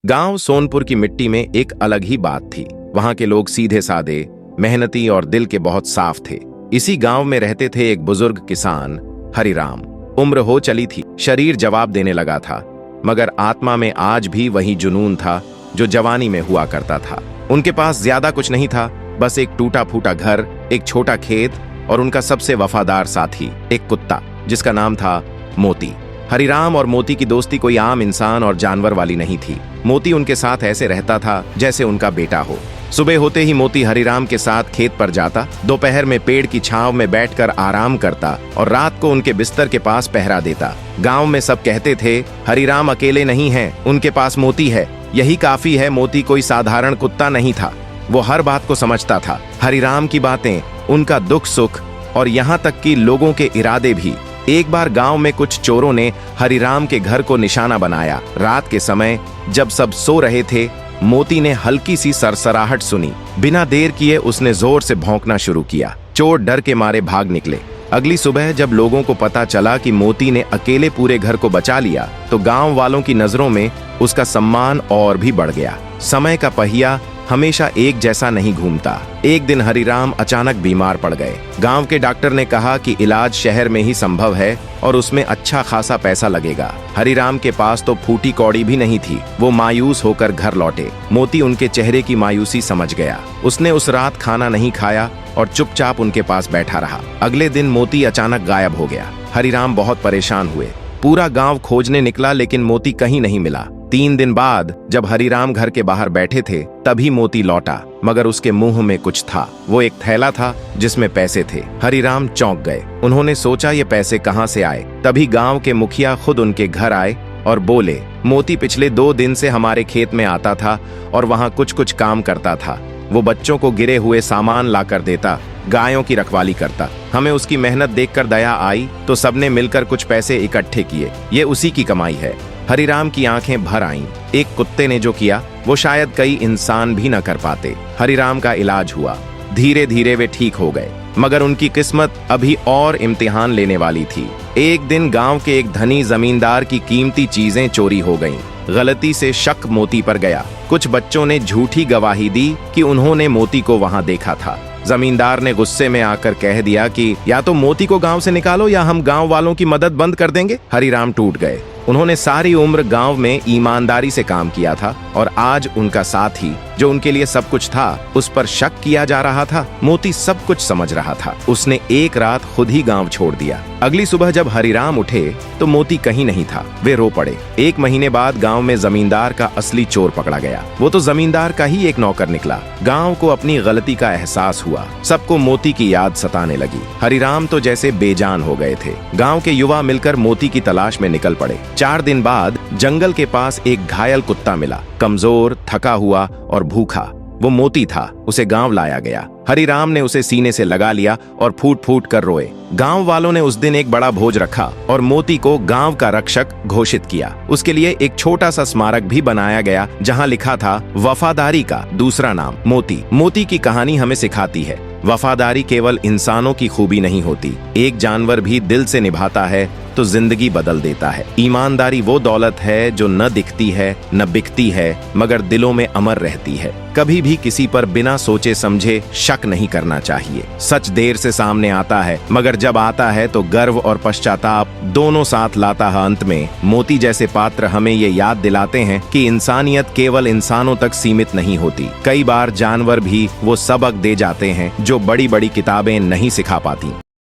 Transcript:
गांव सोनपुर की मिट्टी में एक अलग ही बात थी। वहां के लोग सीधे साधे, मेहनती और दिल के बहुत साफ थे। इसी गांव में रहते थे एक बुजुर्ग किसान हरिराम। उम्र हो चली थी, शरीर जवाब देने लगा था, मगर आत्मा में आज भी वही जुनून था जो जवानी में हुआ करता था। उनके पास ज्यादा कुछ नहीं था, बस एक टूटा फूटा घर, एक छोटा खेत और उनका सबसे वफादार साथी, एक कुत्ता जिसका नाम था मोती। हरिराम और मोती की दोस्ती कोई आम इंसान और जानवर वाली नहीं थी। मोती उनके साथ ऐसे रहता था जैसे उनका बेटा हो। सुबह होते ही मोती हरिराम के साथ खेत पर जाता, दोपहर में पेड़ की छांव में बैठकर आराम करता और रात को उनके बिस्तर के पास पहरा देता। गांव में सब कहते थे, हरिराम अकेले नहीं है, उनके पास मोती है, यही काफी है। मोती कोई साधारण कुत्ता नहीं था, वो हर बात को समझता था। हरिराम की बातें, उनका दुख सुख और यहाँ तक कि लोगों के इरादे भी। एक बार गांव में कुछ चोरों ने हरिराम के घर को निशाना बनाया। रात के समय जब सब सो रहे थे, मोती ने हल्की सी सरसराहट सुनी। बिना देर किए उसने जोर से भौंकना शुरू किया। चोर डर के मारे भाग निकले। अगली सुबह जब लोगों को पता चला कि मोती ने अकेले पूरे घर को बचा लिया, तो गांव वालों की नजरों में उसका सम्मान और भी बढ़ गया। समय का पहिया हमेशा एक जैसा नहीं घूमता। एक दिन हरिराम अचानक बीमार पड़ गए। गांव के डॉक्टर ने कहा कि इलाज शहर में ही संभव है और उसमें अच्छा खासा पैसा लगेगा। हरिराम के पास तो फूटी कौड़ी भी नहीं थी। वो मायूस होकर घर लौटे। मोती उनके चेहरे की मायूसी समझ गया। उसने उस रात खाना नहीं खाया और चुपचाप उनके पास बैठा रहा। अगले दिन मोती अचानक गायब हो गया। हरिराम बहुत परेशान हुए। पूरा गांव खोजने निकला, लेकिन मोती कहीं नहीं मिला। 3 दिन बाद जब हरिराम घर के बाहर बैठे थे, तभी मोती लौटा, मगर उसके मुंह में कुछ था। वो एक थैला था जिसमें पैसे थे। हरिराम चौंक गए। उन्होंने सोचा ये पैसे कहां से आए। तभी गांव के मुखिया खुद उनके घर आए और बोले, मोती पिछले 2 दिन से हमारे खेत में आता था और वहां कुछ काम करता था। वो बच्चों को गिरे हुए सामान ला कर देता, गायों की रखवाली करता। हमें उसकी मेहनत देखकर दया आई तो सबने मिलकर कुछ पैसे इकट्ठे किए। ये उसी की कमाई है। हरिराम की आंखें भर आईं। एक कुत्ते ने जो किया वो शायद कई इंसान भी न कर पाते। हरिराम का इलाज हुआ। धीरे धीरे वे ठीक हो गए, मगर उनकी किस्मत अभी और इम्तिहान लेने वाली थी। एक दिन गांव के एक धनी जमींदार की कीमती चीजें चोरी हो गईं। गलती से शक मोती पर गया। कुछ बच्चों ने झूठी गवाही दी कि उन्होंने मोती को वहां देखा था। जमींदार ने गुस्से में आकर कह दिया कि या तो मोती को गांव से निकालो या हम गांव वालों की मदद बंद कर देंगे। हरिराम टूट गए। उन्होंने सारी उम्र गांव में ईमानदारी से काम किया था और आज उनका साथी, जो उनके लिए सब कुछ था, उस पर शक किया जा रहा था। मोती सब कुछ समझ रहा था। उसने एक रात खुद ही गांव छोड़ दिया। अगली सुबह जब हरिराम उठे तो मोती कहीं नहीं था। वे रो पड़े। 1 महीने बाद गांव में जमींदार का असली चोर पकड़ा गया। वो तो जमींदार का ही एक नौकर निकला। गांव को अपनी गलती का एहसास हुआ। सबको मोती की याद सताने लगी। हरिराम तो जैसे बेजान हो गए थे। गांव के युवा मिलकर मोती की तलाश में निकल पड़े। 4 दिन बाद जंगल के पास एक घायल कुत्ता मिला, कमजोर, थका हुआ और भूखा। वो मोती था। उसे गांव लाया गया। हरिराम ने उसे सीने से लगा लिया और फूट फूट कर रोए। गांव वालों ने उस दिन एक बड़ा भोज रखा और मोती को गांव का रक्षक घोषित किया। उसके लिए एक छोटा सा स्मारक भी बनाया गया, जहां लिखा था, वफादारी का दूसरा नाम मोती। मोती की कहानी हमें सिखाती है, वफादारी केवल इंसानों की खूबी नहीं होती। एक जानवर भी दिल से निभाता है तो जिंदगी बदल देता है। ईमानदारी वो दौलत है जो न दिखती है, न बिकती है, मगर दिलों में अमर रहती है। कभी भी किसी पर बिना सोचे समझे शक नहीं करना चाहिए। सच देर से सामने आता है, मगर जब आता है तो गर्व और पश्चाताप दोनों साथ लाता है। अंत में मोती जैसे पात्र हमें ये याद दिलाते हैं कि इंसानियत केवल इंसानों तक सीमित नहीं होती। कई बार जानवर भी वो सबक दे जाते हैं जो बड़ी बड़ी किताबें नहीं सिखा पाती।